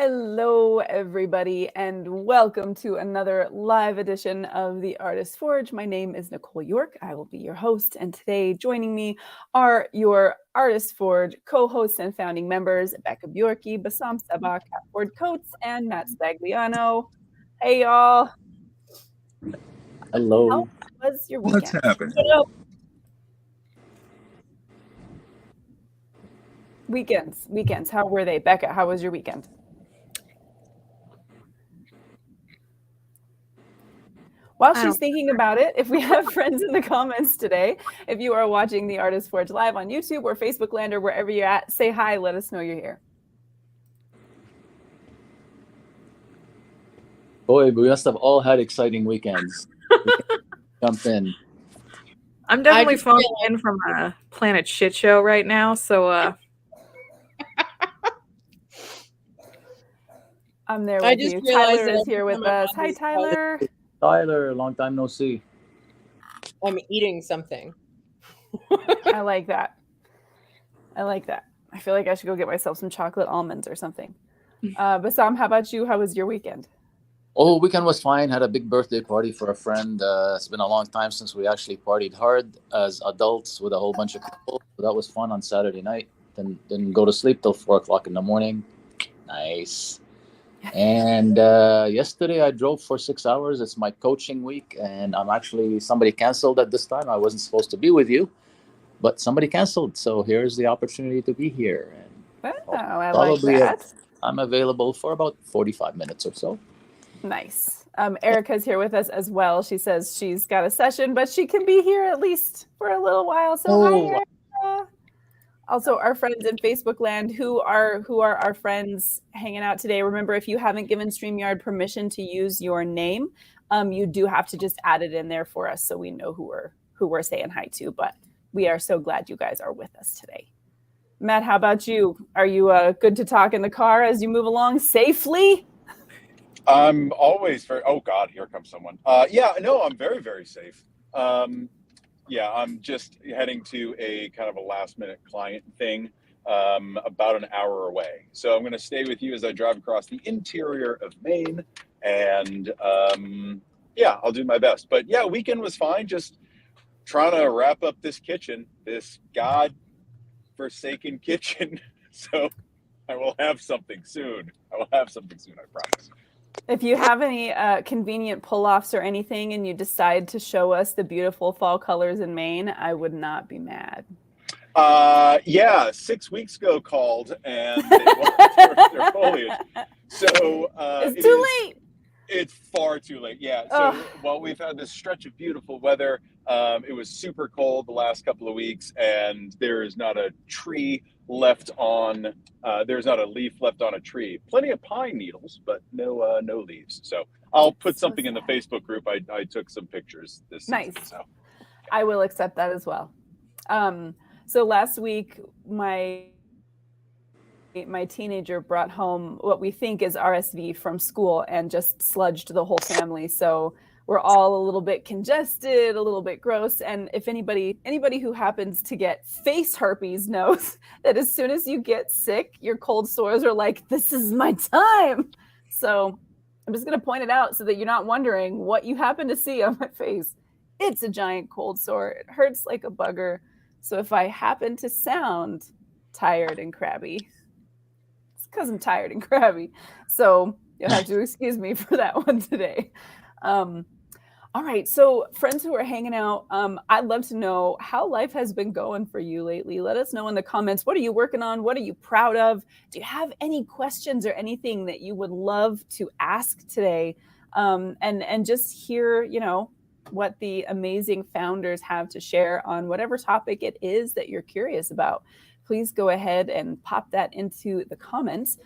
Hello, everybody, and welcome to another live edition of the Artist Forge. My name is Nicole York. I will be your host, and today joining me are your Artist Forge co-hosts and founding members, Becca Bjorky, Bassam Seba, Kat Ford Coates, and Matt Stagliano. Hey, y'all. How Hello. was your What's weekend? happening? Weekends. How were they? Becca, how was your weekend? While she's thinking about it, if we have friends in the comments today, if you are watching the Artist Forge live on YouTube or Facebook Land or wherever you're at, say hi, let us know you're here. Boy, we must have all had exciting weekends. We can jump in. I'm definitely phoning in from a Planet Shit Show right now, so I'm there with you. Tyler is here with us. Hi, Tyler. Tyler, long time no see. I'm eating something. I like that. I feel like I should go get myself some chocolate almonds or something. Bassam, how about you? How was your weekend? Oh, weekend was fine. Had a big birthday party for a friend. It's been a long time since we actually partied hard as adults with a whole bunch of people. So that was fun on Saturday night. Then didn't go to sleep till 4:00 in the morning. Nice. And yesterday I drove for 6 hours. It's my coaching week, and somebody canceled at this time. I wasn't supposed to be with you, but somebody canceled. So here's the opportunity to be here. And I like that. I'm available for about 45 minutes or so. Nice. Erica's here with us as well. She says she's got a session, but she can be here at least for a little while. So hi, Erica. Also, our friends in Facebook Land who are our friends hanging out today. Remember, if you haven't given StreamYard permission to use your name, you do have to just add it in there for us so we know who we're saying hi to. But we are so glad you guys are with us today. Matt, how about you? Are you good to talk in the car as you move along safely? I'm always very. Oh God, here comes someone. I'm very, very safe. I'm just heading to a kind of a last minute client thing about an hour away. So I'm going to stay with you as I drive across the interior of Maine, and I'll do my best. But yeah, weekend was fine. Just trying to wrap up this kitchen, this God-forsaken kitchen. So I will have something soon. I promise. If you have any convenient pull-offs or anything and you decide to show us the beautiful fall colors in Maine, I would not be mad. 6 weeks ago called and they wanted their foliage. So it's too late. It's far too late. Yeah. So while we've had this stretch of beautiful weather, it was super cold the last couple of weeks, and there is not a tree left on. There's not a leaf left on a tree. Plenty of pine needles, but no leaves. So I'll put something in the Facebook group. I took some pictures this season. Nice. So I will accept that as well. So last week, my teenager brought home what we think is RSV from school and just sludged the whole family. So we're all a little bit congested, a little bit gross. And if anybody who happens to get face herpes knows that as soon as you get sick, your cold sores are like, this is my time. So I'm just going to point it out so that you're not wondering what you happen to see on my face. It's a giant cold sore. It hurts like a bugger. So if I happen to sound tired and crabby, it's because I'm tired and crabby. So you'll have to excuse me for that one today. All right. So friends who are hanging out, I'd love to know how life has been going for you lately. Let us know in the comments. What are you working on? What are you proud of? Do you have any questions or anything that you would love to ask today? And just hear, what the amazing founders have to share on whatever topic it is that you're curious about. Please go ahead and pop that into the comments.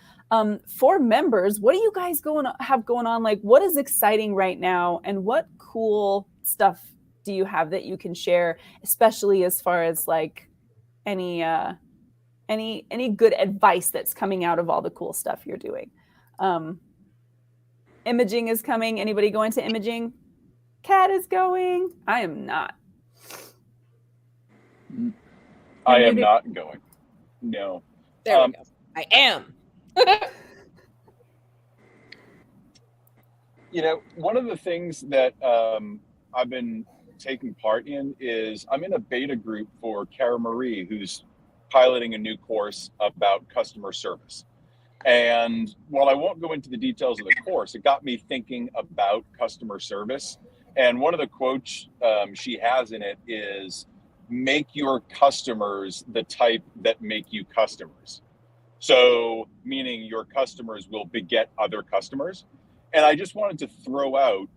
For members, what do you guys have going on? Like, what is exciting right now, and what cool stuff do you have that you can share, especially as far as like any good advice that's coming out of all the cool stuff you're doing? Imaging is coming. Anybody going to imaging? Kat is going. I am not. I am not going. No. There we go. I am. One of the things that I've been taking part in is I'm in a beta group for Cara Marie, who's piloting a new course about customer service. And while I won't go into the details of the course, it got me thinking about customer service. And one of the quotes she has in it is, make your customers the type that make you customers. So meaning your customers will beget other customers. And I just wanted to throw out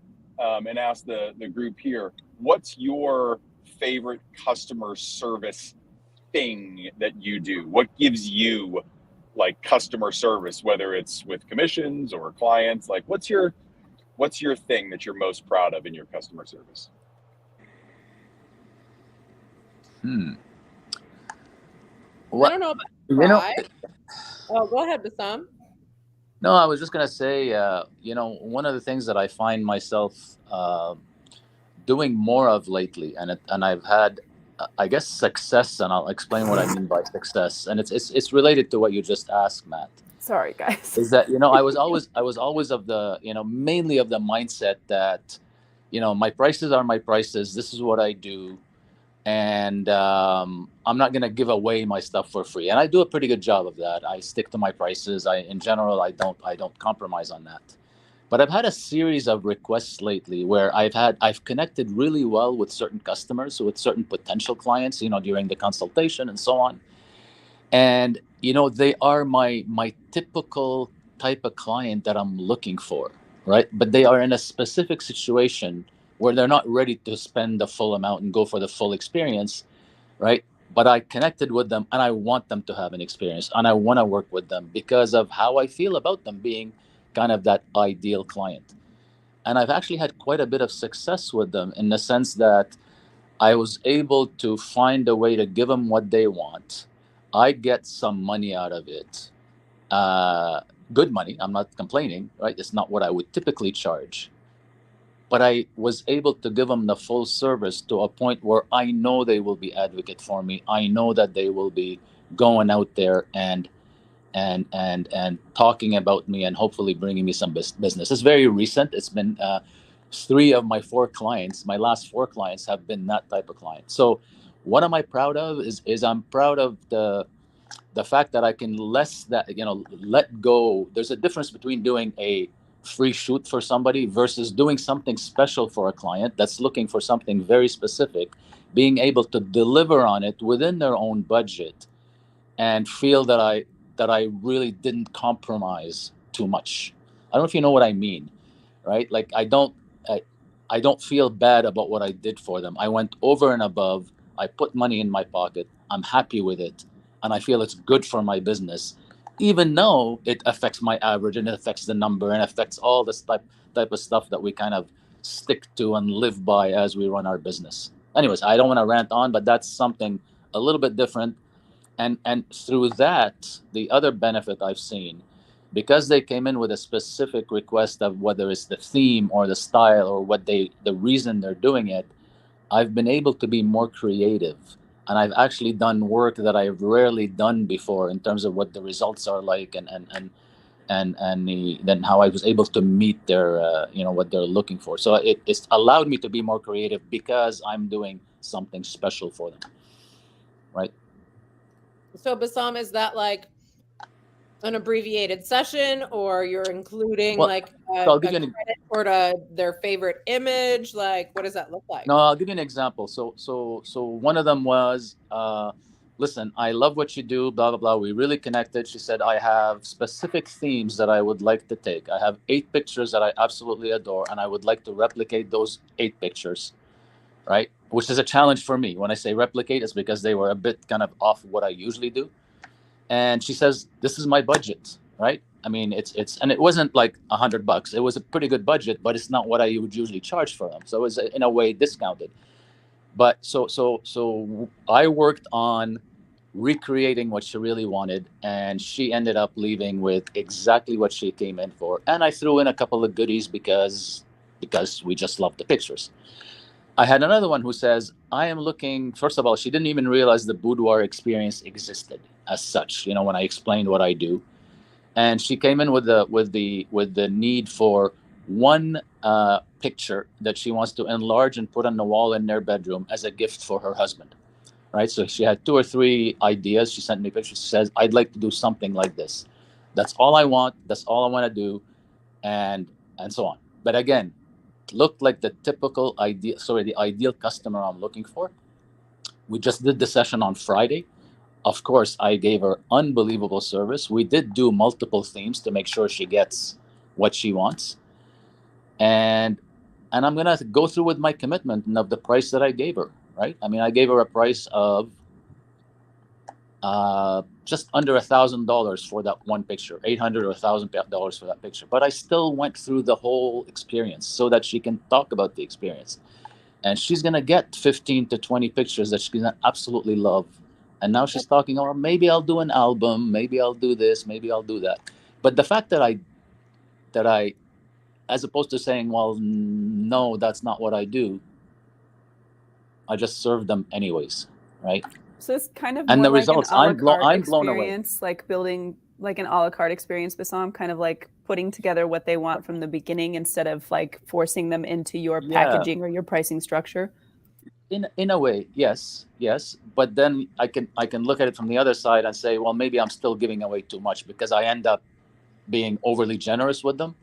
and ask the group here, what's your favorite customer service thing that you do? What gives you like customer service, whether it's with commissions or clients? Like what's your thing that you're most proud of in your customer service? I What don't know about you know? pride. Oh, go ahead, Bassam. No, I was just gonna say, one of the things that I find myself doing more of lately, and I've had, I guess, success, and I'll explain what I mean by success, and it's related to what you just asked, Matt. Sorry, guys. Is that I was always of the mainly of the mindset that my prices are my prices. This is what I do, and I'm not gonna give away my stuff for free. And I do a pretty good job of that. I stick to my prices. In general, I don't compromise on that. But I've had a series of requests lately where I've connected really well with certain customers, with certain potential clients, during the consultation and so on. And they are my typical type of client that I'm looking for, right? But they are in a specific situation where they're not ready to spend the full amount and go for the full experience, right? But I connected with them and I want them to have an experience and I want to work with them because of how I feel about them being kind of that ideal client. And I've actually had quite a bit of success with them in the sense that I was able to find a way to give them what they want. I get some money out of it. Good money. I'm not complaining, right? It's not what I would typically charge. But I was able to give them the full service to a point where I know they will be advocate for me. I know that they will be going out there and talking about me and hopefully bringing me some business. It's very recent. It's been 3 of my 4 clients. My last 4 clients have been that type of client. So what am I proud of is I'm proud of the fact that I can let go. There's a difference between doing a free shoot for somebody versus doing something special for a client that's looking for something very specific, being able to deliver on it within their own budget and feel that I really didn't compromise too much. I don't know if you know what I mean, right? Like I don't feel bad about what I did for them. I went over and above. I put money in my pocket. I'm happy with it, and I feel it's good for my business, even though it affects my average and it affects the number and affects all this type of stuff that we kind of stick to and live by as we run our business. Anyways, I don't want to rant on, but that's something a little bit different. And through that, the other benefit I've seen, because they came in with a specific request of whether it's the theme or the style or the reason they're doing it, I've been able to be more creative. And I've actually done work that I've rarely done before in terms of what the results are like and then how I was able to meet their what they're looking for. So it's allowed me to be more creative because I'm doing something special for them, right? So Bassam, is that like an abbreviated session, or you're including Well, like so I'll give you credit for their favorite image? Like, what does that look like? No, I'll give you an example. So one of them was, listen, I love what you do, blah, blah, blah. We really connected. She said, I have specific themes that I would like to take. I have 8 pictures that I absolutely adore, and I would like to replicate those 8 pictures, right? Which is a challenge for me. When I say replicate, it's because they were a bit kind of off what I usually do. And she says, this is my budget, right? I mean, and it wasn't like $100. It was a pretty good budget, but it's not what I would usually charge for them. So it was in a way discounted. But so I worked on recreating what she really wanted, and she ended up leaving with exactly what she came in for. And I threw in a couple of goodies because we just loved the pictures. I had another one who says, I am looking, first of all, she didn't even realize the boudoir experience existed as such, when I explained what I do. And she came in with the need for one picture that she wants to enlarge and put on the wall in their bedroom as a gift for her husband. Right. So she had 2 or 3 ideas. She sent me pictures. She says, I'd like to do something like this. That's all I want. That's all I want to do. And so on. But again, looked like the ideal customer I'm looking for. We just did the session on Friday. Of course, I gave her unbelievable service. We did do multiple themes to make sure she gets what she wants. And I'm going to go through with my commitment of the price that I gave her. Right. I mean, I gave her a price of just under $1,000 for that one picture, $800 or $1,000 for that picture. But I still went through the whole experience so that she can talk about the experience. And she's going to get 15 to 20 pictures that she's going to absolutely love. And now she's talking, oh, maybe I'll do an album. Maybe I'll do this. Maybe I'll do that. But the fact that I, as opposed to saying, well, no, that's not what I do, I just serve them anyways, right? So it's kind of and more the like results, an a la I'm carte blown away. experience, like building like an a la carte experience, Bassam, kind of like putting together what they want from the beginning instead of like forcing them into your packaging or your pricing structure. In a way, yes. But then I can look at it from the other side and say, well, maybe I'm still giving away too much because I end up being overly generous with them.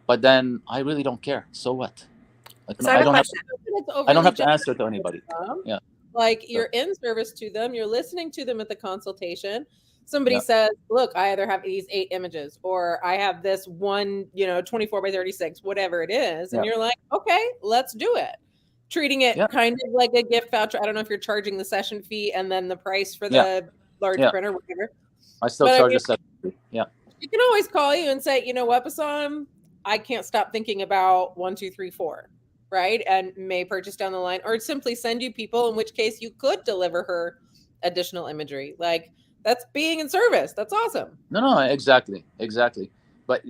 But then I really don't care. So what? Like, So I don't have to answer to anybody. Yeah. Like you're in service to them, you're listening to them at the consultation. Somebody says, look, I either have these 8 images or I have this one, 24 by 36, whatever it is. And you're like, okay, let's do it. Treating it kind of like a gift voucher. I don't know if you're charging the session fee and then the price for the large printer, whatever. I still charge a session fee. Yeah. You can always call you and say, you know what, Bassam, I can't stop thinking about 1, 2, 3, 4. Right. And may purchase down the line or simply send you people, in which case you could deliver her additional imagery. Like that's being in service. That's awesome. No, exactly. But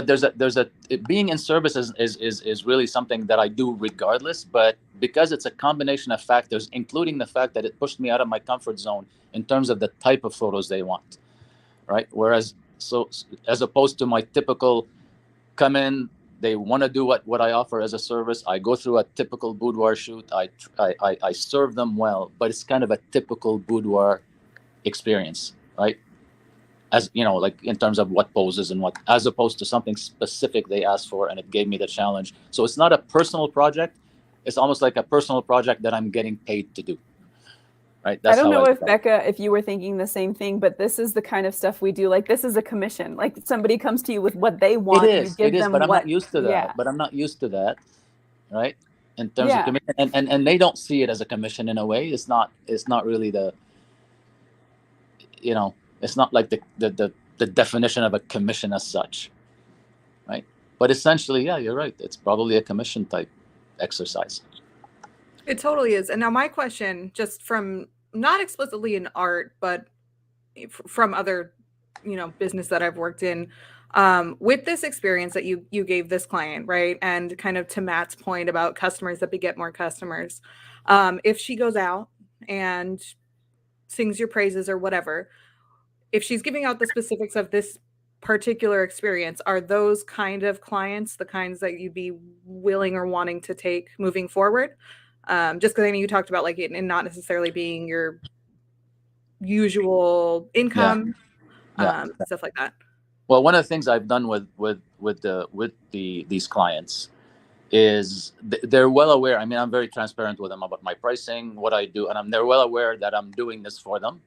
there's a being in service is really something that I do regardless. But because it's a combination of factors, including the fact that it pushed me out of my comfort zone in terms of the type of photos they want. Right. Whereas as opposed to my typical come in, they want to do what I offer as a service. I go through a typical boudoir shoot. I serve them well, but it's kind of a typical boudoir experience, right? As you know, like in terms of what poses and what, as opposed to something specific they asked for, and it gave me the challenge. So it's not a personal project. It's almost like a personal project that I'm getting paid to do. Right. I don't know if Becca, if you were thinking the same thing, but this is the kind of stuff we do. Like this is a commission. Like somebody comes to you with what they want. It is, but I'm not used to that. Yeah. But I'm not used to that, right? In terms of commission, and they don't see it as a commission in a way. It's not really the, it's not like the definition of a commission as such, right? But essentially, yeah, you're right. It's probably a commission type exercise. It totally is. And now my question, just from not explicitly in art, but from other, business that I've worked in, with this experience that you gave this client, right? And kind of to Matt's point about customers that beget more customers. If she goes out and sings your praises or whatever, if she's giving out the specifics of this particular experience, are those kind of clients the kinds that you'd be willing or wanting to take moving forward? Just because I know you talked about like it and not necessarily being your usual income, stuff like that. Well, one of the things I've done with these clients is they're well aware. I mean, I'm very transparent with them about my pricing, what I do, and they're well aware that I'm doing this for them,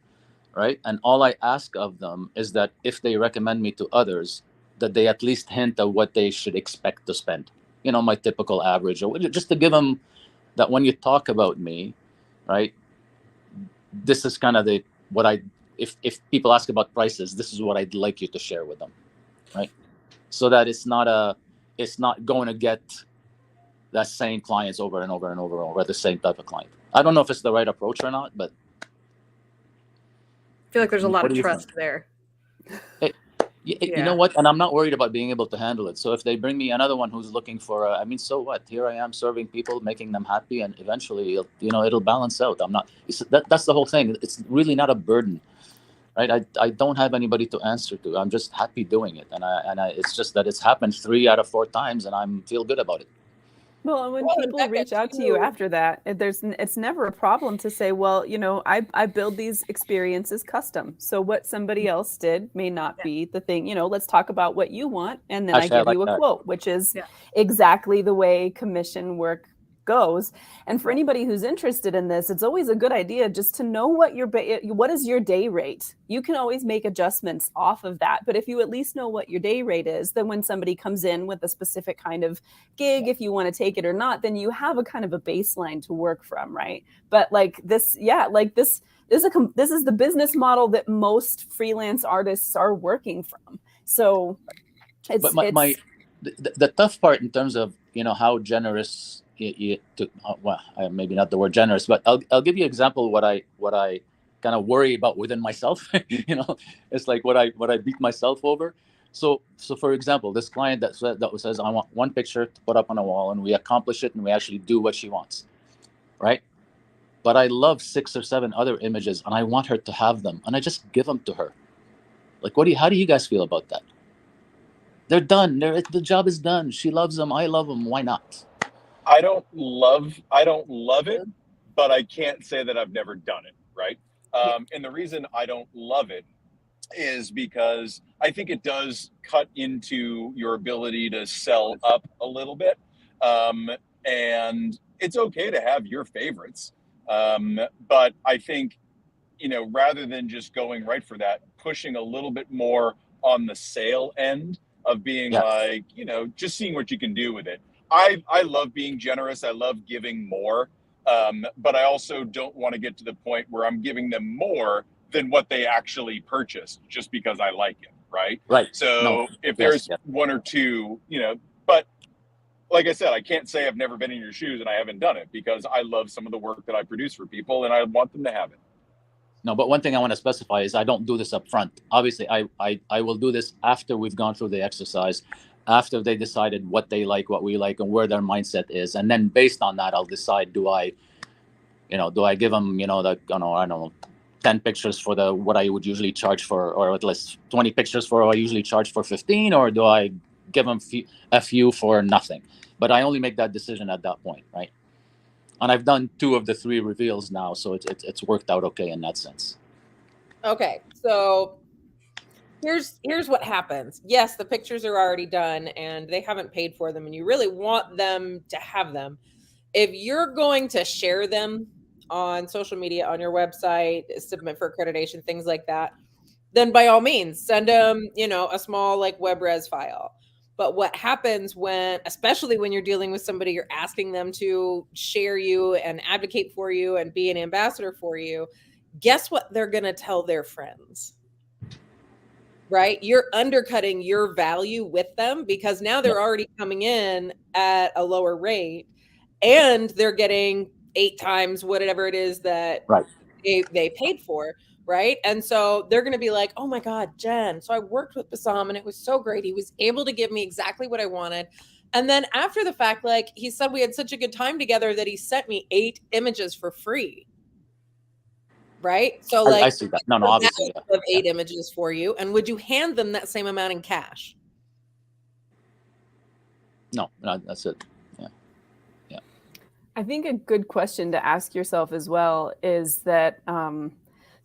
right? And all I ask of them is that if they recommend me to others, that they at least hint at what they should expect to spend. My typical average, or just to give them that when you talk about me, right, this is kind of if people ask about prices, this is what I'd like you to share with them, right? So that it's not going to get that same clients over and over and over and over, the same type of client. I don't know if it's the right approach or not, but I feel like there's a lot of trust there. You know what? And I'm not worried about being able to handle it. So if they bring me another one who's looking for, so what? Here I am serving people, making them happy, and eventually, it'll balance out. That's the whole thing. It's really not a burden. right? I don't have anybody to answer to. I'm just happy doing it, and I it's just that it's happened 3 out of 4 times, and I'm feel good about it. Well, and when Well, and people Becca, reach out to you too. after that, it's never a problem to say, well, I build these experiences custom. So what somebody else did may not be the thing, let's talk about what you want. And then I Actually, I give like you a that. quote, which is Yeah. exactly the way commission work goes. And for anybody who's interested in this, it's always a good idea just to know what what is your day rate. You can always make adjustments off of that, but if you at least know what your day rate is, then when somebody comes in with a specific kind of gig, if you want to take it or not, then you have a kind of a baseline to work from, right? But like this, yeah, like this is the business model that most freelance artists are working from. So But the tough part in terms of how generous maybe not the word generous, but I'll give you an example what I kind of worry about within myself. It's like what I beat myself over. So for example, this client that says I want one picture to put up on a wall, and we accomplish it, and we actually do what she wants, right? But I love 6 or 7 other images, and I want her to have them, and I just give them to her. Like, how do you guys feel about that? They're done. The job is done. She loves them. I love them. Why not? I don't love it, but I can't say that I've never done it, right? And the reason I don't love it is because I think it does cut into your ability to sell up a little bit. And it's okay to have your favorites. But I think, rather than just going right for that, pushing a little bit more on the sale end of being like, just seeing what you can do with it. I love being generous. I love giving more. But I also don't want to get to the point where I'm giving them more than what they actually purchased just because I like it. Right. Right. So if there's one or two, but like I said, I can't say I've never been in your shoes and I haven't done it, because I love some of the work that I produce for people and I want them to have it. No, but one thing I want to specify is I don't do this up front. Obviously, I will do this after we've gone through the exercise, after they decided what they like, what we like, and where their mindset is. And then based on that, I'll decide, do I give them, I don't know, 10 pictures for what I would usually charge for, or at least 20 pictures for what I usually charge for 15, or do I give them a few for nothing? But I only make that decision at that point, right? And I've done 2 of the 3 reveals now, so it's worked out okay in that sense. Okay, so here's what happens. Yes, the pictures are already done and they haven't paid for them, and you really want them to have them. If you're going to share them on social media, on your website, submit for accreditation, things like that, then by all means send them, a small like WebRes file. But what happens especially when you're dealing with somebody, you're asking them to share you and advocate for you and be an ambassador for you, guess what they're going to tell their friends? Right? You're undercutting your value with them, because now they're already coming in at a lower rate and they're getting 8 times whatever it is that they paid for. Right. And so they're going to be like, oh my God, Jen. So I worked with Bassam and it was so great. He was able to give me exactly what I wanted. And then after the fact, like he said, we had such a good time together that he sent me 8 images for free. Right. So like, I see that. No, obviously. Of 8 images for you. And would you hand them that same amount in cash? No, that's it. Yeah. I think a good question to ask yourself as well is that,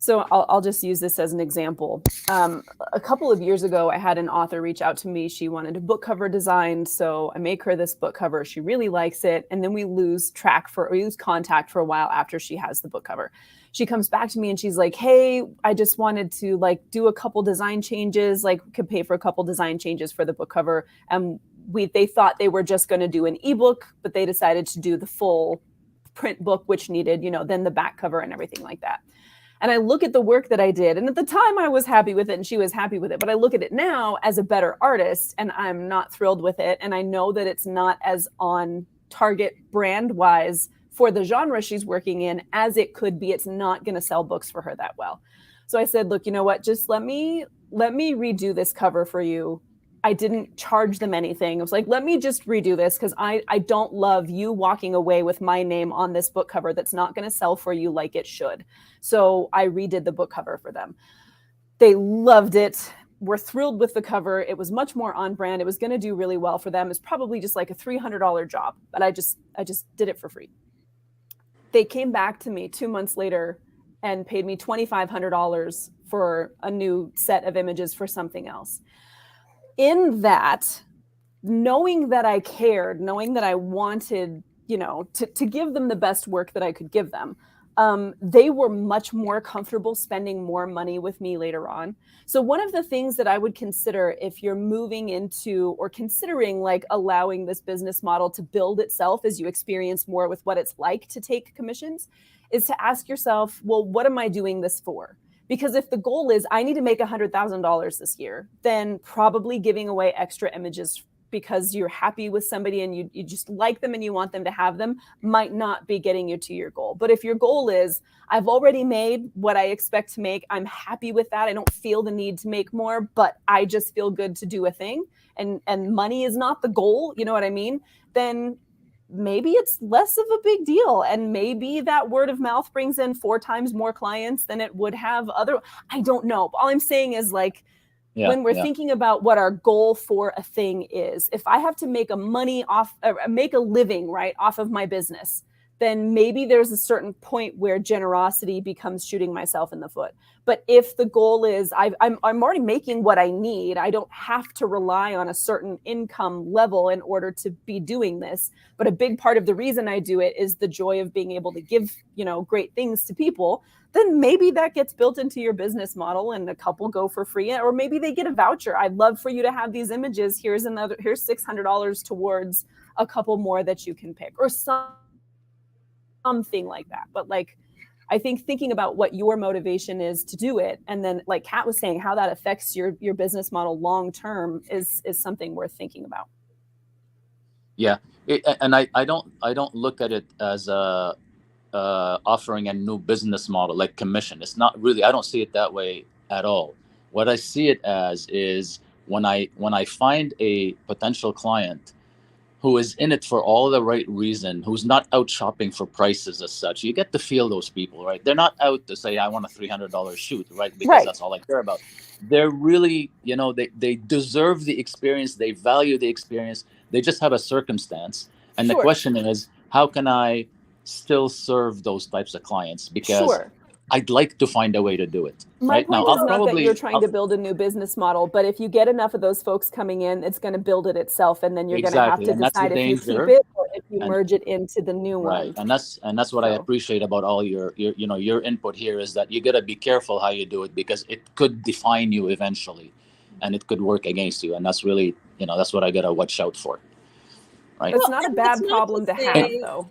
so I'll just use this as an example. A couple of years ago, I had an author reach out to me. She wanted a book cover designed. So I make her this book cover. She really likes it. And then we lose contact for a while after she has the book cover. She comes back to me and she's like, hey, I just wanted to do a couple design changes, could pay for a couple design changes for the book cover. And they thought they were just going to do an ebook, but they decided to do the full print book, which needed, then the back cover and everything like that. And I look at the work that I did, and at the time I was happy with it and she was happy with it. But I look at it now as a better artist and I'm not thrilled with it. And I know that it's not as on target brand wise for the genre she's working in as it could be. It's not going to sell books for her that well. So I said, look, you know what? Just let me redo this cover for you. I didn't charge them anything. I was like, let me just redo this because I don't love you walking away with my name on this book cover that's not going to sell for you like it should. So I redid the book cover for them. They loved it. Were thrilled with the cover. It was much more on brand. It was going to do really well for them. It's probably just like a $300 job, but I just did it for free. They came back to me 2 months later and paid me $2,500 for a new set of images for something else. In that, knowing that I cared, knowing that I wanted, to give them the best work that I could give them, they were much more comfortable spending more money with me later on. So one of the things that I would consider if you're moving into or considering like allowing this business model to build itself as you experience more with what it's like to take commissions is to ask yourself, well, what am I doing this for? Because if the goal is I need to make $100,000 this year, then probably giving away extra images because you're happy with somebody and you just like them and you want them to have them might not be getting you to your goal. But if your goal is, I've already made what I expect to make, I'm happy with that, I don't feel the need to make more, but I just feel good to do a thing, and money is not the goal, you know what I mean? Then maybe it's less of a big deal. And maybe that word of mouth brings in 4 times more clients than it would have I don't know. But all I'm saying is like, when we're thinking about what our goal for a thing is, if I have to make make a living, right, off of my business, then maybe there's a certain point where generosity becomes shooting myself in the foot. But if the goal is I'm already making what I need, I don't have to rely on a certain income level in order to be doing this. But a big part of the reason I do it is the joy of being able to give, great things to people. Then maybe that gets built into your business model and a couple go for free, or maybe they get a voucher. I'd love for you to have these images. Here's $600 towards a couple more that you can pick, or something like that. But like, I think thinking about what your motivation is to do it, and then like Kat was saying, how that affects your business model long term is something worth thinking about. Yeah, and I don't look at it as offering a new business model like commission. It's not really. I don't see it that way at all. What I see it as is when I find a potential client who is in it for all the right reason, who's not out shopping for prices as such. You get to feel those people, right? They're not out to say, I want a $300 shoot, right? Because that's all I care about. They're really, they deserve the experience. They value the experience. They just have a circumstance. And the question is, how can I still serve those types of clients? Because I'd like to find a way to do it. My point is not that you're trying to build a new business model, but if you get enough of those folks coming in, it's going to build it itself, and then you're going to have to decide if you keep it or if you merge it into the new one. Right, and that's what I appreciate about all your input here is that you got to be careful how you do it, because it could define you eventually, and it could work against you, and that's really that's what I got to watch out for. Right, it's not a bad problem to have, though.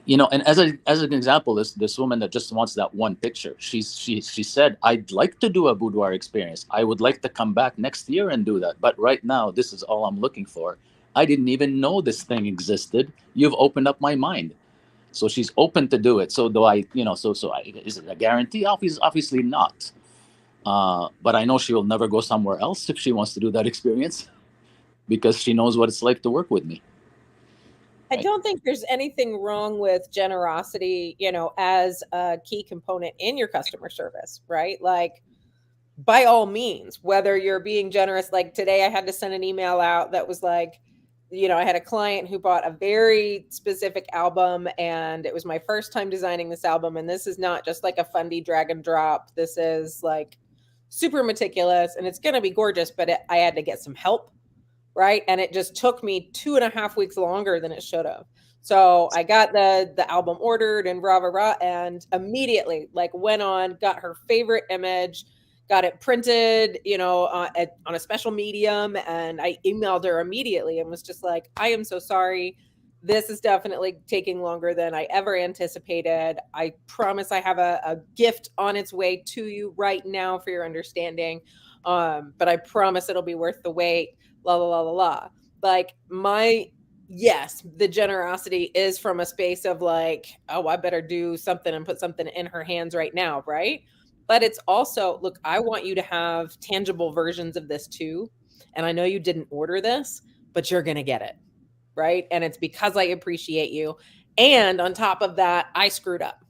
And as an example, this woman that just wants that one picture, she said, I'd like to do a boudoir experience. I would like to come back next year and do that. But right now, this is all I'm looking for. I didn't even know this thing existed. You've opened up my mind. So she's open to do it. So do I, is it a guarantee? Obviously not. But I know she will never go somewhere else if she wants to do that experience, because she knows what it's like to work with me. I don't think there's anything wrong with generosity, as a key component in your customer service, right? Like, by all means, whether you're being generous, like today I had to send an email out that was like, I had a client who bought a very specific album, and it was my first time designing this album. And this is not just like a fundy drag and drop. This is like super meticulous, and it's going to be gorgeous, but I had to get some help. Right. And it just took me 2.5 weeks longer than it should have. So I got the album ordered and and immediately went on, got her favorite image, got it printed, on a special medium. And I emailed her immediately and was just like, I am so sorry. This is definitely taking longer than I ever anticipated. I promise I have a gift on its way to you right now for your understanding. But I promise it'll be worth the wait. La la la la la. Yes, the generosity is from a space of like, oh, I better do something and put something in her hands right now, right? But it's also, look, I want you to have tangible versions of this too. And I know you didn't order this, but you're gonna get it, right? And it's because I appreciate you. And on top of that, I screwed up.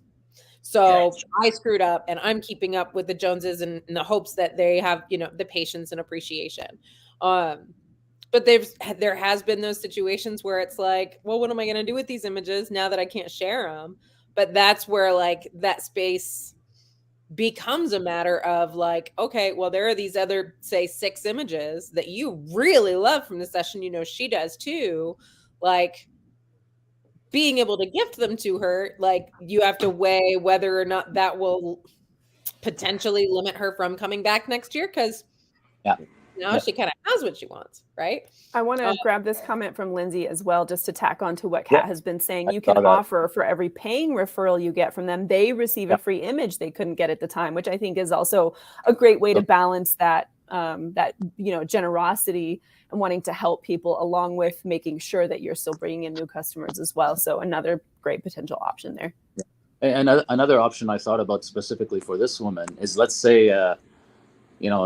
So I screwed up and I'm keeping up with the Joneses in the hopes that they have, the patience and appreciation. But there has been those situations where it's like, well, what am I going to do with these images now that I can't share them? But that's where like that space becomes a matter of like, okay, well, there are these other, say, 6 images that you really love from the session. She does too. Like, being able to gift them to her, like, you have to weigh whether or not that will potentially limit her from coming back next year, because she kind of has what she wants, right? I want to grab this comment from Lindsay as well, just to tack on to what Kat has been saying. You can offer, for every paying referral you get from them, they receive a free image they couldn't get at the time, which I think is also a great way to balance that generosity and wanting to help people, along with making sure that you're still bringing in new customers as well. So another great potential option there. And another option I thought about specifically for this woman is, let's say,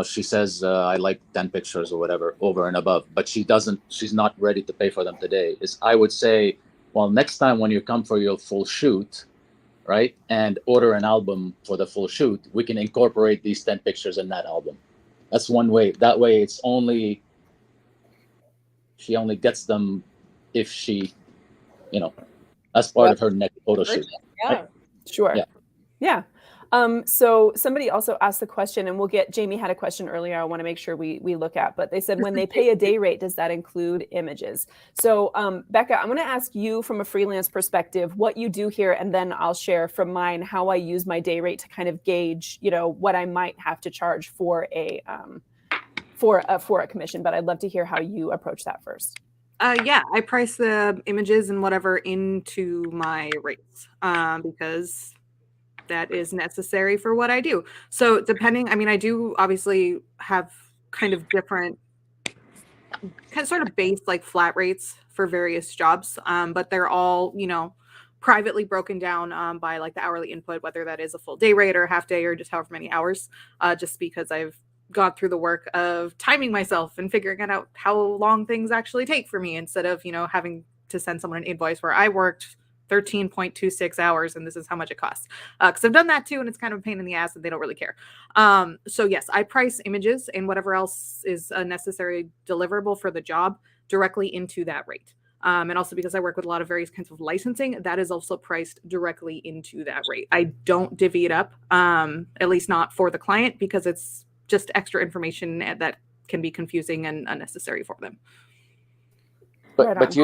she says, I like 10 pictures or whatever over and above, but she's not ready to pay for them today. I would say, well, next time when you come for your full shoot, right, and order an album for the full shoot, we can incorporate these 10 pictures in that album. That's one way. That way it's she only gets them if she, as part of her next photo shoot. Yeah. Right? Sure. Yeah. So somebody also asked the question, and Jamie had a question earlier I want to make sure we look at, but they said, when they pay a day rate, does that include images? So Becca, I'm going to ask you from a freelance perspective what you do here, and then I'll share from mine how I use my day rate to kind of gauge, what I might have to charge for a commission. But I'd love to hear how you approach that first. I price the images and whatever into my rates because that is necessary for what I do. So depending, I do obviously have kind of different, sort of base like flat rates for various jobs, but they're all, privately broken down by like the hourly input, whether that is a full day rate or a half day or just however many hours, just because I've gone through the work of timing myself and figuring out how long things actually take for me, instead of, having to send someone an invoice where I worked 13.26 hours and this is how much it costs, because I've done that too, and it's kind of a pain in the ass and they don't really care. So yes, I price images and whatever else is a necessary deliverable for the job directly into that rate. And also because I work with a lot of various kinds of licensing, that is also priced directly into that rate. I don't divvy it up, at least not for the client, because it's just extra information that can be confusing and unnecessary for them. But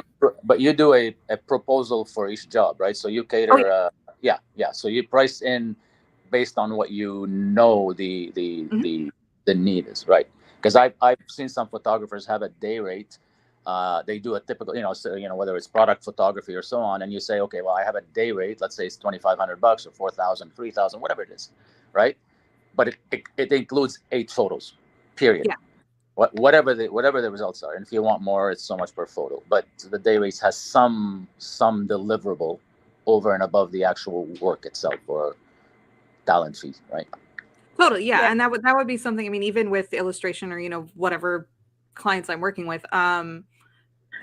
you do a proposal for each job, right? So you cater, So you price in based on what the need is, right? Because I've seen some photographers have a day rate. They do a typical, whether it's product photography or so on, and you say, okay, well, I have a day rate. Let's say it's $2,500 or 4,000, 3,000, whatever it is, right? But it includes 8 photos, period. Yeah. Whatever the results are, and if you want more, it's so much per photo. But the day rates has some deliverable over and above the actual work itself, or talent fees, right? Totally, yeah. And that would be something. Even with illustration or whatever clients I'm working with,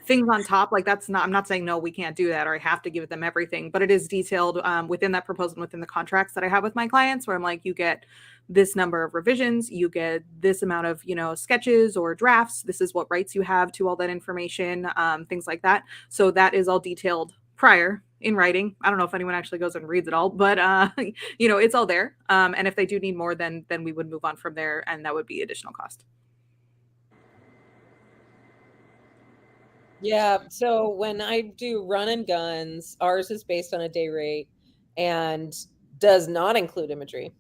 things on top, like I'm not saying no, we can't do that, or I have to give them everything, but it is detailed within that proposal and within the contracts that I have with my clients, where I'm like, you get this number of revisions, you get this amount of, sketches or drafts. This is what rights you have to all that information, things like that. So that is all detailed prior in writing. I don't know if anyone actually goes and reads it all, but it's all there. And if they do need more, then we would move on from there, and that would be additional cost. Yeah. So when I do run and guns, ours is based on a day rate and does not include imagery.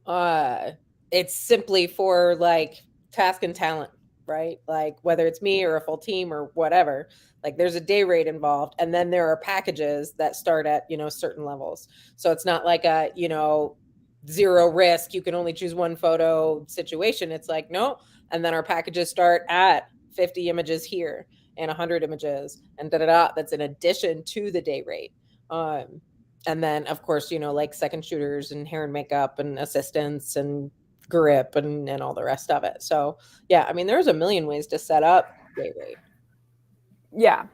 It's simply for like task and talent, right? Like whether it's me or a full team or whatever, like there's a day rate involved. And then there are packages that start at, certain levels. So it's not like a, zero risk, you can only choose one photo situation. It's like, no. And then our packages start at 50 images here and 100 images and that's in addition to the day rate. And then of course, like second shooters and hair and makeup and assistants and grip and all the rest of it. So yeah, there's a million ways to set up day rate. Yeah.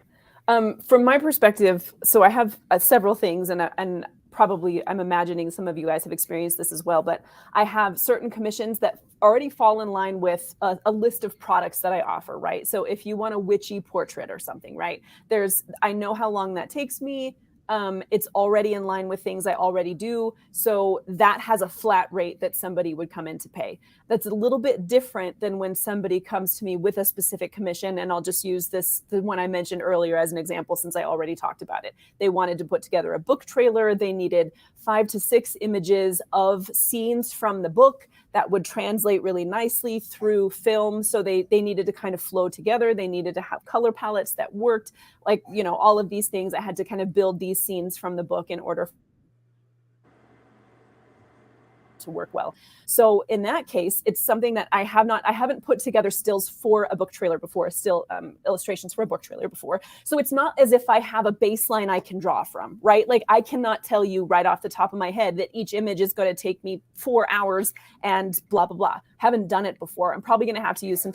From my perspective, so I have several things, and probably, I'm imagining some of you guys have experienced this as well, but I have certain commissions that already fall in line with a list of products that I offer, right? So if you want a witchy portrait or something, right? I know how long that takes me. It's already in line with things I already do. So that has a flat rate that somebody would come in to pay. That's a little bit different than when somebody comes to me with a specific commission. And I'll just use the one I mentioned earlier as an example, since I already talked about it. They wanted to put together a book trailer. They needed 5 to 6 images of scenes from the book that would translate really nicely through film. So they needed to kind of flow together. They needed to have color palettes that worked, like, all of these things. I had to kind of build these scenes from the book in order to work well. So in that case, it's something that I haven't put together stills for a book trailer before, illustrations for a book trailer before. So it's not as if I have a baseline I can draw from, right? Like, I cannot tell you right off the top of my head that each image is going to take me 4 hours and blah, blah, blah. Haven't done it before. I'm probably going to have to use some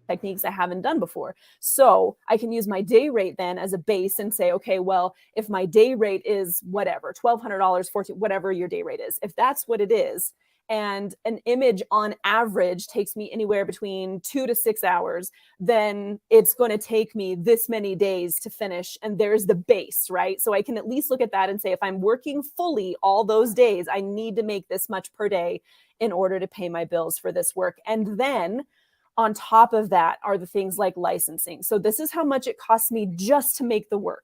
techniques I haven't done before. So I can use my day rate then as a base and say, okay, well, if my day rate is whatever, $1,200, $1,400, whatever your day rate is, if that's what it is, and an image on average takes me anywhere between 2 to 6 hours, then it's going to take me this many days to finish. And there's the base, right? So I can at least look at that and say, if I'm working fully all those days, I need to make this much per day in order to pay my bills for this work. And then on top of that are the things like licensing. So this is how much it costs me just to make the work.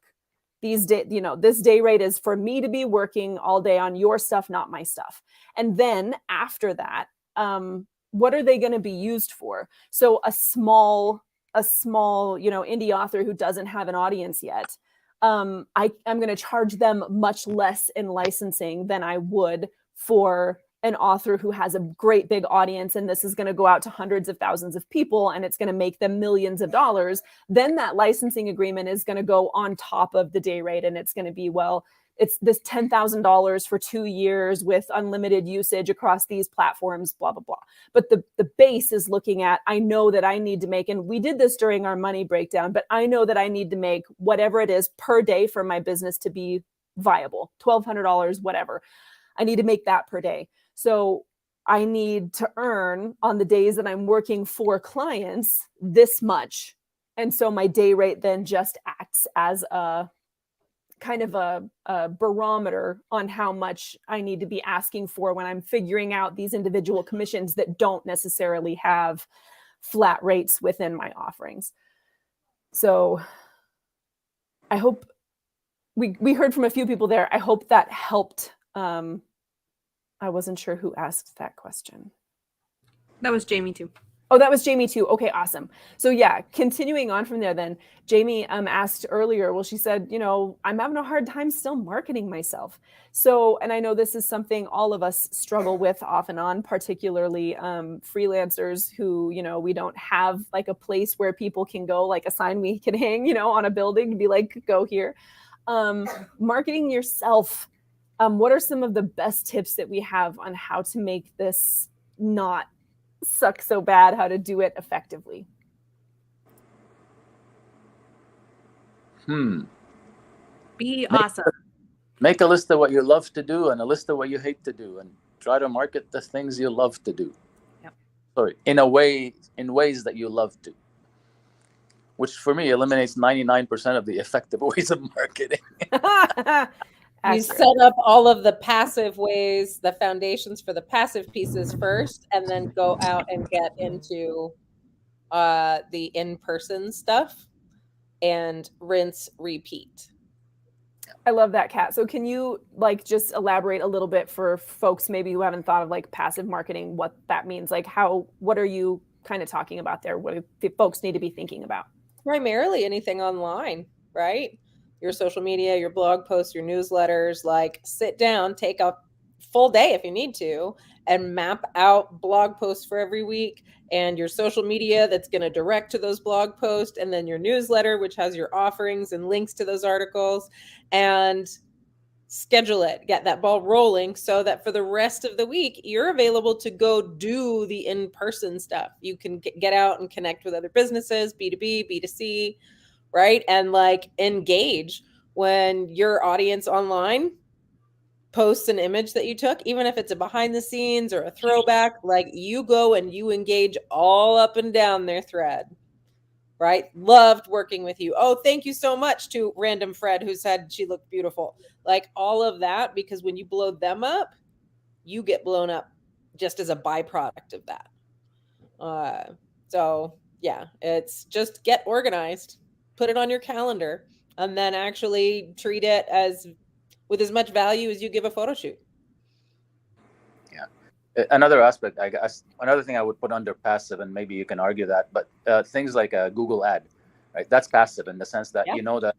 This day rate is for me to be working all day on your stuff, not my stuff. And then after that, what are they going to be used for? So a small, indie author who doesn't have an audience yet, I'm going to charge them much less in licensing than I would for an author who has a great big audience, and this is going to go out to hundreds of thousands of people and it's going to make them millions of dollars. Then that licensing agreement is going to go on top of the day rate, and it's going to be, well, it's this $10,000 for 2 years with unlimited usage across these platforms, blah, blah, blah. But the base is looking at, I know that I need to make, and we did this during our money breakdown, but I know that I need to make whatever it is per day for my business to be viable, $1,200, whatever. I need to make that per day. So I need to earn on the days that I'm working for clients this much. And so my day rate then just acts as a kind of a barometer on how much I need to be asking for when I'm figuring out these individual commissions that don't necessarily have flat rates within my offerings. So I hope we heard from a few people there. I hope that helped. I wasn't sure who asked that question. That was Jamie too. Oh, that was Jamie too. Okay, awesome. So yeah, continuing on from there then, Jamie asked earlier, well, she said, I'm having a hard time still marketing myself. So, and I know this is something all of us struggle with off and on, particularly freelancers who, we don't have like a place where people can go, like a sign we can hang, on a building to be like, go here. Marketing yourself. What are some of the best tips that we have on how to make this not suck so bad, how to do it effectively? Be awesome. Make a list of what you love to do and a list of what you hate to do, and try to market the things you love to do. Yep. Sorry, in ways that you love to, which for me eliminates 99% of the effective ways of marketing. You set up all of the passive ways, the foundations for the passive pieces first, and then go out and get into the in-person stuff and rinse, repeat. I love that, Kat. So can you just elaborate a little bit for folks maybe who haven't thought of passive marketing, what that means? What are you kind of talking about there? What do folks need to be thinking about? Primarily anything online, right? Your social media, your blog posts, your newsletters, sit down, take a full day if you need to, and map out blog posts for every week, and your social media that's going to direct to those blog posts, and then your newsletter, which has your offerings and links to those articles, and schedule it, get that ball rolling so that for the rest of the week, you're available to go do the in-person stuff. You can get out and connect with other businesses, B2B, B2C, right? And engage when your audience online posts an image that you took, even if it's a behind the scenes or a throwback, like you go and you engage all up and down their thread, right? Loved working with you. Oh, thank you so much to random Fred who said she looked beautiful. Like all of that, because when you blow them up, you get blown up just as a byproduct of that. So yeah, it's just get organized, put it on your calendar, and then actually treat it as with as much value as you give a photo shoot. Another aspect, I guess, another thing I would put under passive, and maybe you can argue that, but things like a Google ad, right? That's passive in the sense that you know that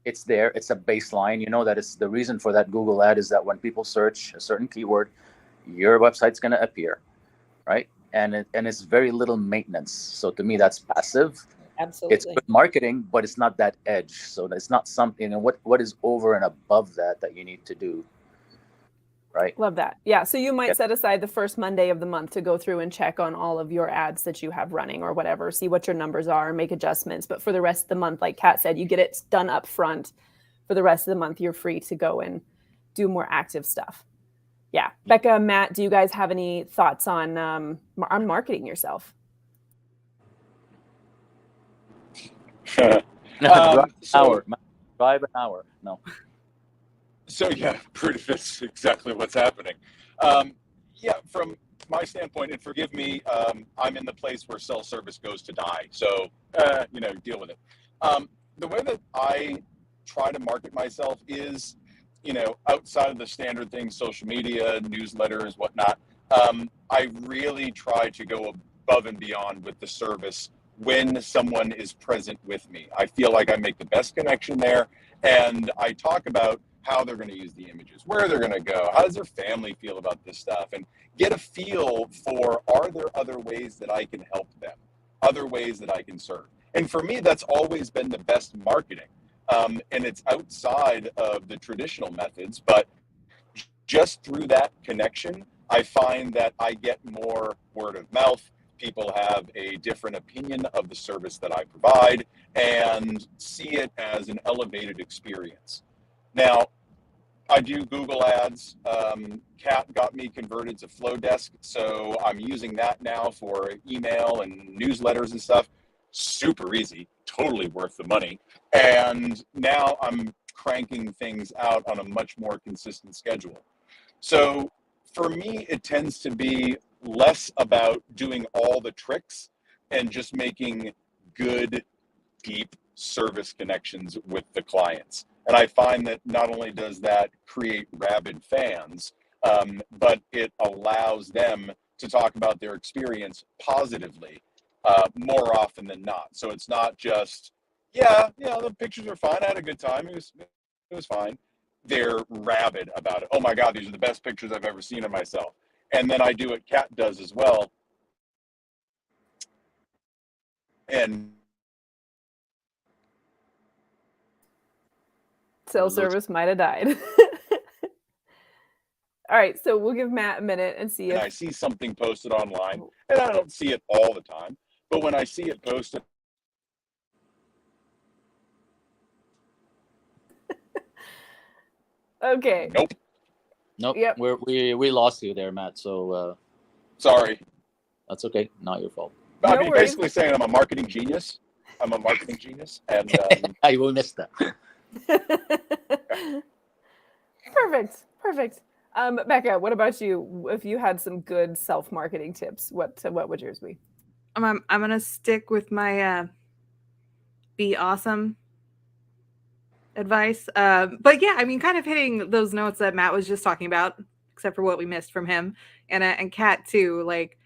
it's there, it's a baseline. You know that it's the reason for that Google ad is that when people search a certain keyword, your website's going to appear, right? And it's very little maintenance. So to me, that's passive. Absolutely, it's good marketing, but it's not that edge. So it's not something. And what is over and above that you need to do. Right. Love that. Yeah. So you might set aside the first Monday of the month to go through and check on all of your ads that you have running or whatever, see what your numbers are, make adjustments. But for the rest of the month, like Kat said, you get it done up front. For the rest of the month, you're free to go and do more active stuff. Yeah. Becca, Matt, do you guys have any thoughts on marketing yourself? Drive an hour. No. So yeah, that's exactly what's happening. Yeah, from my standpoint, and forgive me, I'm in the place where cell service goes to die. So, deal with it. The way that I try to market myself is, outside of the standard things, social media, newsletters, whatnot. I really try to go above and beyond with the service when someone is present with me. I feel like I make the best connection there, and I talk about how they're going to use the images, where they're going to go, how does their family feel about this stuff, and get a feel for, are there other ways that I can help them, other ways that I can serve. And for me, that's always been the best marketing. And it's outside of the traditional methods, but just through that connection, I find that I get more word of mouth. People have a different opinion of the service that I provide and see it as an elevated experience. Now, I do Google ads. Kat got me converted to Flowdesk, so I'm using that now for email and newsletters and stuff. Super easy, totally worth the money. And now I'm cranking things out on a much more consistent schedule. So for me, it tends to be less about doing all the tricks and just making good, deep service connections with the clients. And I find that not only does that create rabid fans, but it allows them to talk about their experience positively more often than not. So it's not just, the pictures are fine. I had a good time. It was fine. They're rabid about it. Oh my God, these are the best pictures I've ever seen of myself. And then I do what Kat does as well. And cell service might have died. All right, so we'll give Matt a minute and see if I see something posted online, and I don't see it all the time, but when I see it posted, okay. Nope. Yep. We lost you there, Matt. So sorry. That's okay. Not your fault. I mean, basically saying I'm a marketing genius. And I will miss that. Perfect. Becca, what about you? If you had some good self-marketing tips, what would yours be? I'm gonna stick with my be awesome advice. But yeah, I mean, kind of hitting those notes that Matt was just talking about, except for what we missed from him and Kat too. Like,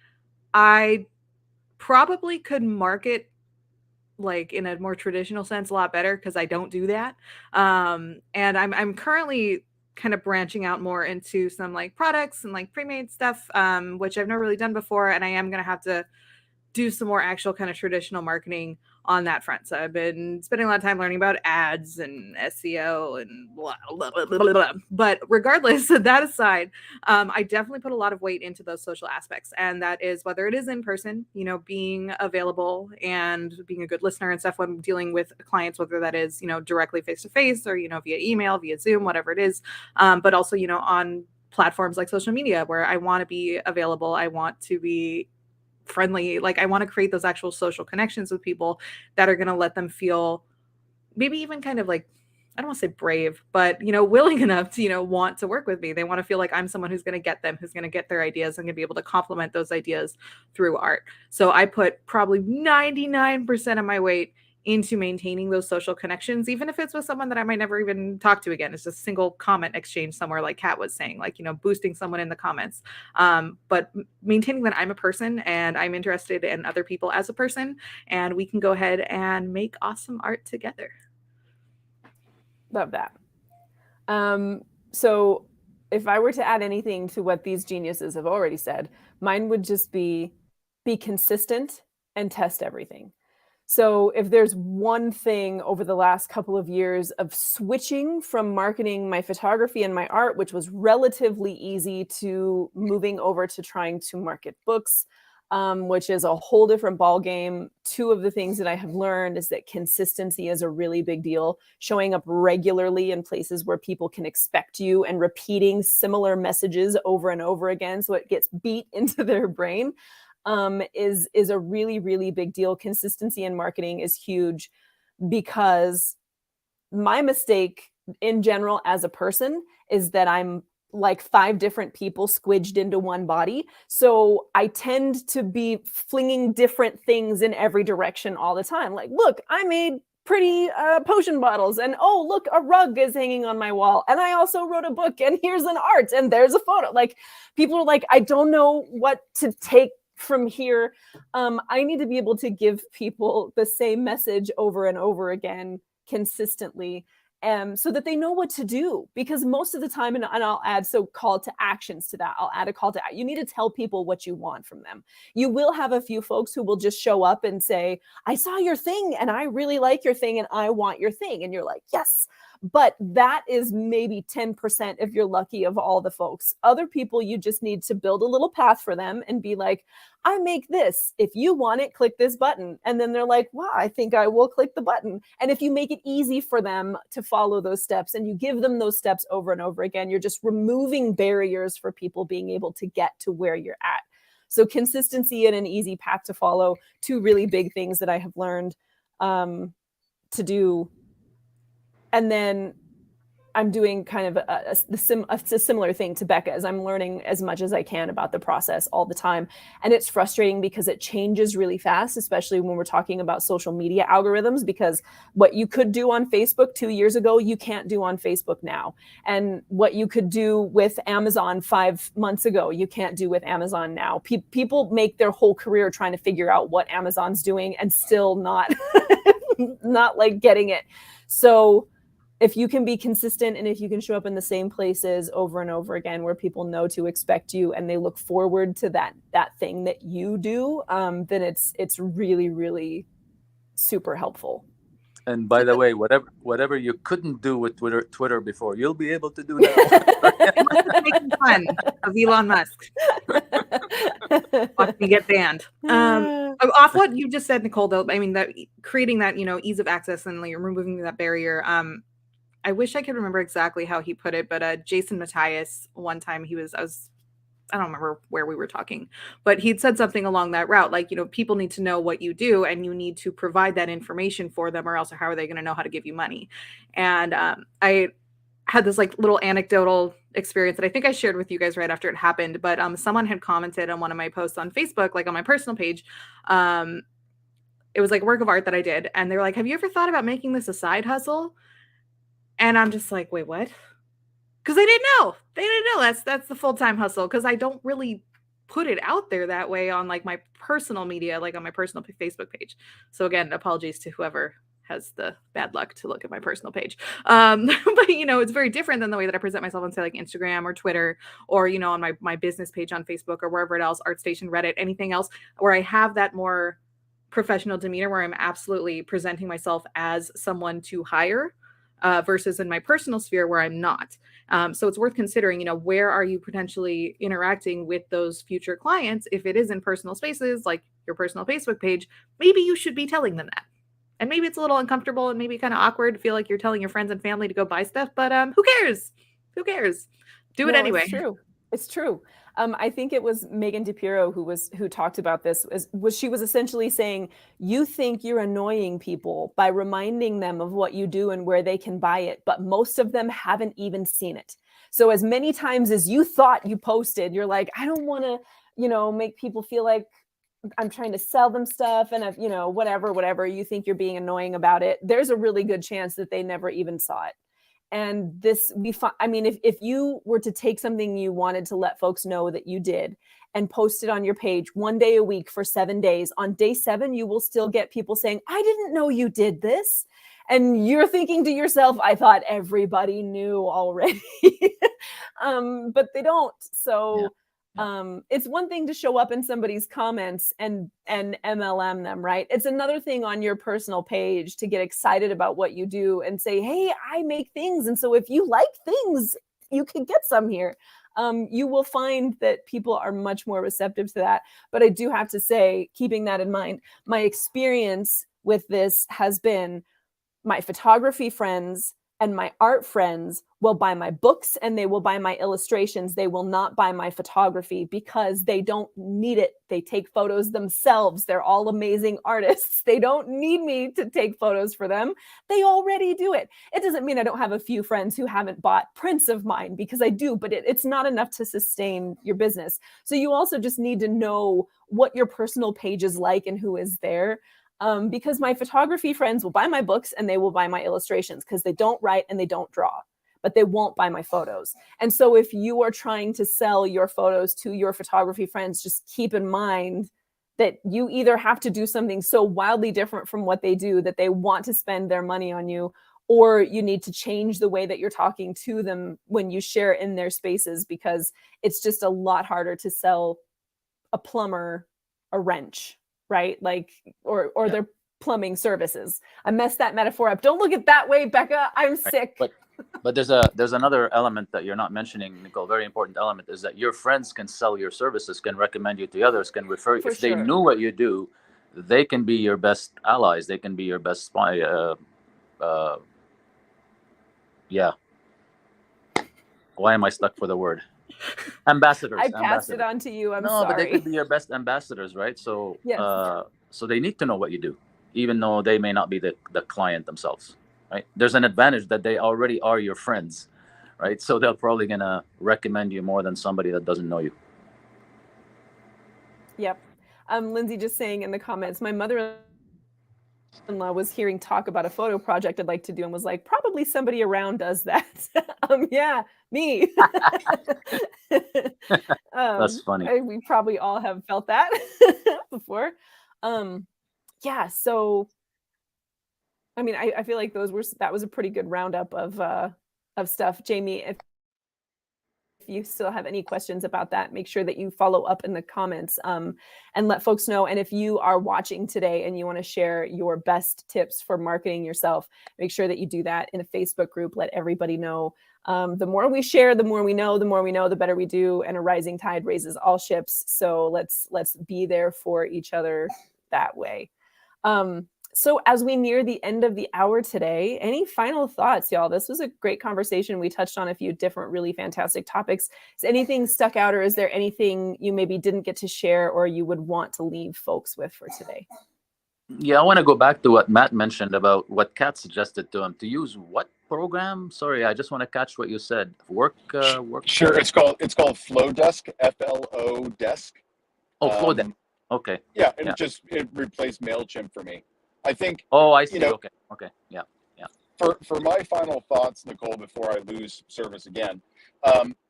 I probably could market like in a more traditional sense a lot better because I don't do that. And I'm currently kind of branching out more into some like products and like pre-made stuff, which I've never really done before. And I am going to have to do some more actual kind of traditional marketing on that front. So I've been spending a lot of time learning about ads and SEO and blah, blah, blah, blah, blah. But regardless of that aside, I definitely put a lot of weight into those social aspects. And that is whether it is in person, you know, being available and being a good listener and stuff when dealing with clients, whether that is, you know, directly face to face or, you know, via email, via Zoom, whatever it is. But also, you know, on platforms like social media where I want to be available. I want to be friendly. Like I want to create those actual social connections with people that are going to let them feel maybe even kind of like, I don't want to say brave, but, you know, willing enough to, you know, want to work with me. They want to feel like I'm someone who's going to get them, who's going to get their ideas and going to be able to complement those ideas through art. So I put probably 99% of my weight into maintaining those social connections, even if it's with someone that I might never even talk to again. It's just a single comment exchange somewhere, like Kat was saying, like, you know, boosting someone in the comments. But maintaining that I'm a person and I'm interested in other people as a person, and we can go ahead and make awesome art together. Love that. So if I were to add anything to what these geniuses have already said, mine would just be consistent and test everything. So if there's one thing over the last couple of years of switching from marketing my photography and my art, which was relatively easy, to moving over to trying to market books, which is a whole different ballgame. Two of the things that I have learned is that consistency is a really big deal. Showing up regularly in places where people can expect you and repeating similar messages over and over again so it gets beat into their brain is a really, really big deal. Consistency in marketing is huge because my mistake in general as a person is that I'm like 5 different people squidged into one body. So I tend to be flinging different things in every direction all the time. Like, look, I made pretty potion bottles, and oh, look, a rug is hanging on my wall, and I also wrote a book, and here's an art, and there's a photo. Like, people are like, I don't know what to take from here. I need to be able to give people the same message over and over again consistently, so that they know what to do. Because most of the time, and I'll add, so call to actions to that. I'll add a call to action. You need to tell people what you want from them. You will have a few folks who will just show up and say, I saw your thing and I really like your thing and I want your thing. And you're like, yes. But that is maybe 10% if you're lucky of all the folks. Other people, you just need to build a little path for them and be like, I make this. If you want it, click this button. And then they're like, wow, I think I will click the button. And if you make it easy for them to follow those steps and you give them those steps over and over again, you're just removing barriers for people being able to get to where you're at. So consistency and an easy path to follow, 2 really big things that I have learned to do. And then I'm doing kind of a similar thing to Becca, as I'm learning as much as I can about the process all the time. And it's frustrating because it changes really fast, especially when we're talking about social media algorithms, because what you could do on Facebook 2 years ago, you can't do on Facebook now. And what you could do with Amazon 5 months ago, you can't do with Amazon now. People make their whole career trying to figure out what Amazon's doing and still not, not like getting it. So if you can be consistent and if you can show up in the same places over and over again where people know to expect you and they look forward to that thing that you do, then it's really, really super helpful. And by the way, whatever you couldn't do with Twitter before, you'll be able to do now. Making fun of Elon Musk. Watch me get banned. Off what you just said, Nicole, though, I mean, that creating that, you know, ease of access and like removing that barrier. I wish I could remember exactly how he put it, but Jason Matthias, one time I don't remember where we were talking, but he'd said something along that route. Like, you know, people need to know what you do and you need to provide that information for them, or else how are they going to know how to give you money? And I had this like little anecdotal experience that I think I shared with you guys right after it happened, but someone had commented on one of my posts on Facebook, like on my personal page. It was like a work of art that I did. And they were like, have you ever thought about making this a side hustle? And I'm just like, wait, what? Because they didn't know. They didn't know that's the full-time hustle, because I don't really put it out there that way on like my personal media, like on my personal Facebook page. So again, apologies to whoever has the bad luck to look at my personal page. But, you know, it's very different than the way that I present myself on, say, like Instagram or Twitter, or, you know, on my business page on Facebook or wherever else, ArtStation, Reddit, anything else, where I have that more professional demeanor where I'm absolutely presenting myself as someone to hire versus in my personal sphere where I'm not. So it's worth considering, where are you potentially interacting with those future clients? If it is in personal spaces, like your personal Facebook page, maybe you should be telling them that. And maybe it's a little uncomfortable and maybe kind of awkward to feel like you're telling your friends and family to go buy stuff, but who cares? Who cares? Do it No, anyway. It's true. It's true. I think it was Megan DiPiero who talked about this. She was essentially saying, you think you're annoying people by reminding them of what you do and where they can buy it, but most of them haven't even seen it. So as many times as you thought you posted, you're like, I don't want to, make people feel like I'm trying to sell them stuff, and whatever you think you're being annoying about it. There's a really good chance that they never even saw it. And if you were to take something you wanted to let folks know that you did and post it on your page 1 day a week for 7 days, on day 7, you will still get people saying, I didn't know you did this. And you're thinking to yourself, I thought everybody knew already. But they don't. So it's one thing to show up in somebody's comments and MLM them, right? It's another thing on your personal page to get excited about what you do and say, hey, I make things. And so if you like things, you can get some here. You will find that people are much more receptive to that. But I do have to say, keeping that in mind, my experience with this has been my photography friends and my art friends will buy my books and they will buy my illustrations. They will not buy my photography because they don't need it. They take photos themselves. They're all amazing artists. They don't need me to take photos for them. They already do it. It doesn't mean I don't have a few friends who haven't bought prints of mine, because I do, but it's not enough to sustain your business. So you also just need to know what your personal page is like and who is there. Because my photography friends will buy my books and they will buy my illustrations because they don't write and they don't draw, but they won't buy my photos. And so if you are trying to sell your photos to your photography friends, just keep in mind that you either have to do something so wildly different from what they do that they want to spend their money on you, or you need to change the way that you're talking to them when you share in their spaces, because it's just a lot harder to sell a plumber a wrench, right? Like, or their plumbing services. I messed that metaphor up. Don't look at that way, Becca. I'm sick. But there's another element that you're not mentioning, Nicole. Very important element is that your friends can sell your services, can recommend you to others, can refer you. If they knew what you do, they can be your best allies. They can be your best spy. Why am I stuck for the word? Ambassadors. I passed it on to you. I'm sorry. No, but they could be your best ambassadors, right? So, yes. So they need to know what you do, even though they may not be the client themselves, right? There's an advantage that they already are your friends, right? So they're probably gonna recommend you more than somebody that doesn't know you. Yep. Lindsay just saying in the comments, my mother-in-law was hearing talk about a photo project I'd like to do and was like, probably somebody around does that. Yeah, me. That's funny. We probably all have felt that before. Yeah, so I mean, I feel like that was a pretty good roundup of stuff. Jamie, if you still have any questions about that, make sure that you follow up in the comments and let folks know. And if you are watching today and you want to share your best tips for marketing yourself, make sure that you do that in a Facebook group. Let everybody know. The more we share, the more we know, the better we do. And a rising tide raises all ships. So let's be there for each other that way. So as we near the end of the hour today, any final thoughts, y'all? This was a great conversation. We touched on a few different, really fantastic topics. Is anything stuck out, or is there anything you maybe didn't get to share or you would want to leave folks with for today? Yeah, I want to go back to what Matt mentioned about what Kat suggested to him to use. What program? Sorry, I just want to catch what you said. Work. Sure, it's called Flowdesk, FLO desk. Oh, Flowdesk. Okay. Yeah, and it replaced MailChimp for me. I think. Oh, I see. Okay. Yeah. For my final thoughts, Nicole, before I lose service again,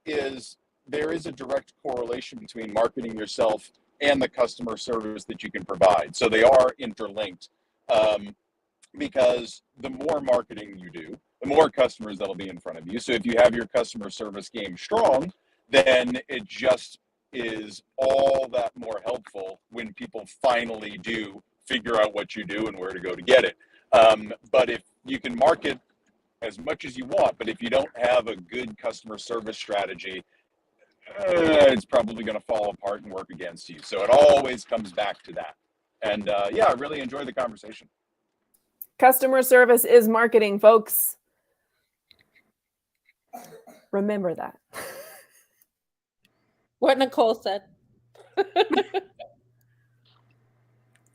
is there is a direct correlation between marketing yourself and the customer service that you can provide. So they are interlinked, because the more marketing you do, the more customers that'll be in front of you. So if you have your customer service game strong, then it just is all that more helpful when people finally do figure out what you do and where to go to get it. But if you can market as much as you want, but if you don't have a good customer service strategy, it's probably going to fall apart and work against you. So it always comes back to that. And yeah, I really enjoyed the conversation. Customer service is marketing, folks. Remember that. What Nicole said.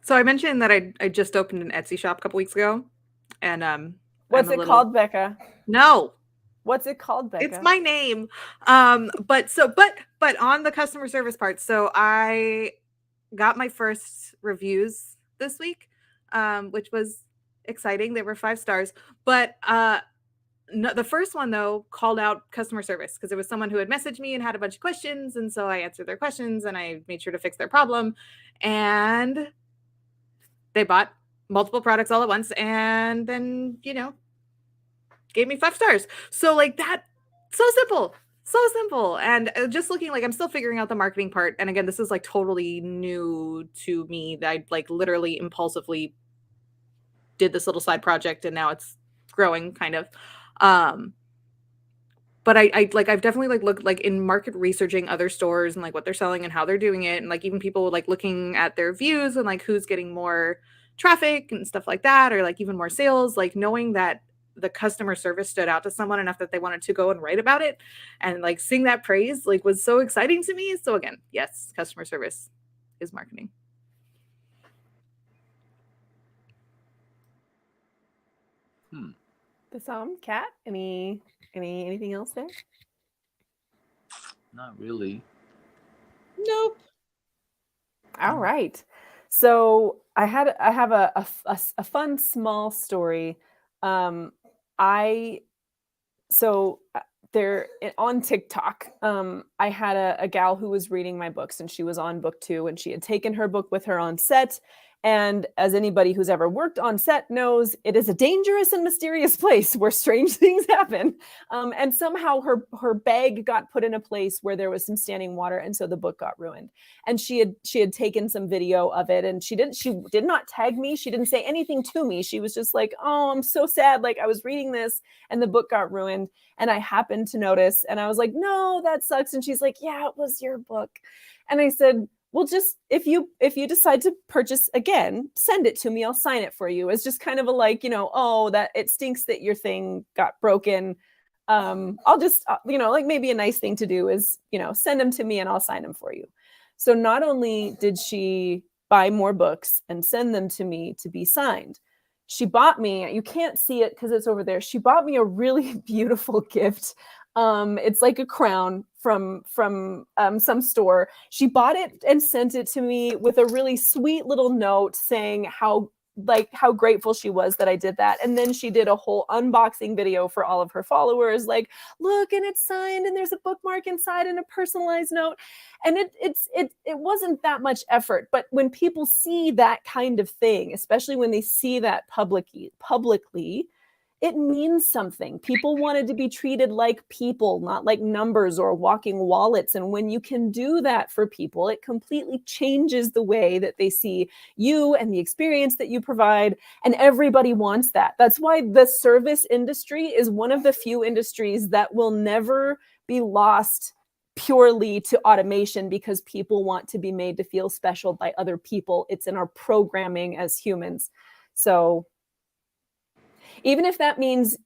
So I mentioned that I just opened an Etsy shop a couple weeks ago, and What's it called, Becca? No. What's it called, Becca? It's my name. But on the customer service part, so I got my first reviews this week, which was exciting. They were 5 stars, but no, the first one though called out customer service because it was someone who had messaged me and had a bunch of questions, and so I answered their questions and I made sure to fix their problem, and they bought multiple products all at once, and then gave me 5 stars. So like that, so simple. And just looking, like I'm still figuring out the marketing part. And again, this is like totally new to me that I like literally impulsively did this little side project and now it's growing kind of. But I've definitely like looked like in market researching other stores and like what they're selling and how they're doing it. And like even people like looking at their views and like who's getting more traffic and stuff like that, or like even more sales, like knowing that the customer service stood out to someone enough that they wanted to go and write about it and like sing that praise like was so exciting to me. So again, yes, customer service is marketing. The Kat, anything else there? Not really. Nope. All right. So I have a fun small story. There on TikTok, I had a gal who was reading my books and she was on book 2 and she had taken her book with her on set. And as anybody who's ever worked on set knows, it is a dangerous and mysterious place where strange things happen. And somehow her bag got put in a place where there was some standing water, and so the book got ruined. And she had taken some video of it, and she did not tag me. She didn't say anything to me. She was just like, "Oh, I'm so sad. Like I was reading this, and the book got ruined." And I happened to notice, and I was like, "No, that sucks." And she's like, "Yeah, it was your book." And I said, well, just if you decide to purchase again, send it to me. I'll sign it for you. It's just kind of a like, oh, that it stinks that your thing got broken. I'll just, like maybe a nice thing to do is, send them to me and I'll sign them for you. So not only did she buy more books and send them to me to be signed, she bought me, you can't see it because it's over there. She bought me a really beautiful gift. It's like a crown from some store. She bought it and sent it to me with a really sweet little note saying how grateful she was that I did that. And then she did a whole unboxing video for all of her followers, like, look, and it's signed and there's a bookmark inside and a personalized note. And it wasn't that much effort, but when people see that kind of thing, especially when they see that publicly, it means something. People wanted to be treated like people, not like numbers or walking wallets. And when you can do that for people, it completely changes the way that they see you and the experience that you provide. And everybody wants that. That's why the service industry is one of the few industries that will never be lost purely to automation, because people want to be made to feel special by other people. It's in our programming as humans. So even if that means,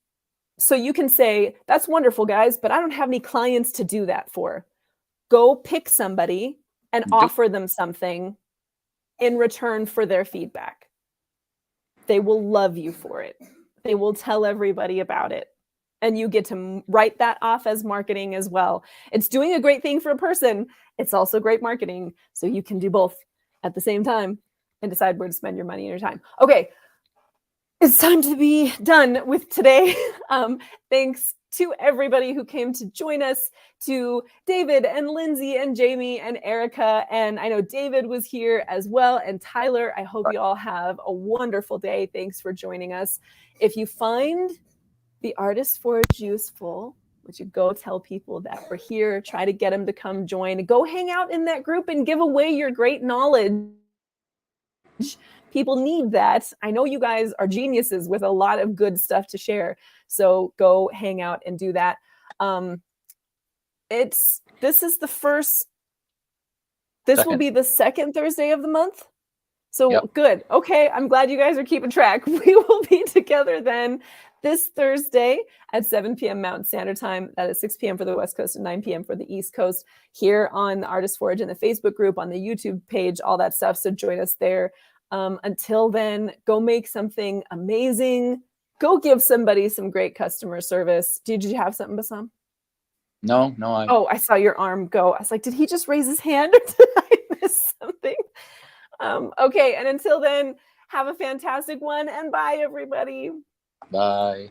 so you can say, that's wonderful, guys, but I don't have any clients to do that for. Go pick somebody and offer them something in return for their feedback. They will love you for it. They will tell everybody about it. And you get to write that off as marketing as well. It's doing a great thing for a person. It's also great marketing. So you can do both at the same time and decide where to spend your money and your time. Okay. It's time to be done with today. Thanks to everybody who came to join us, to David and Lindsay and Jamie and Erica. And I know David was here as well. And Tyler, I hope you all have a wonderful day. Thanks for joining us. If you find the Artist Forge useful, would you go tell people that we're here, try to get them to come join, go hang out in that group and give away your great knowledge. People need that. I know you guys are geniuses with a lot of good stuff to share. So go hang out and do that. This is the first. This will Second. be the second Thursday of the month. So Yep. good. Okay. I'm glad you guys are keeping track. We will be together then this Thursday at 7 p.m. Mountain Standard Time. That is 6 p.m. for the West Coast and 9 p.m. for the East Coast, here on the Artist Forge in the Facebook group, on the YouTube page, all that stuff. So join us there. Until then, go make something amazing. Go give somebody some great customer service. Did you have something, Bassam? No. Oh, I saw your arm go. I was like, did he just raise his hand or did I miss something? Okay, and until then, have a fantastic one, and bye, everybody. Bye.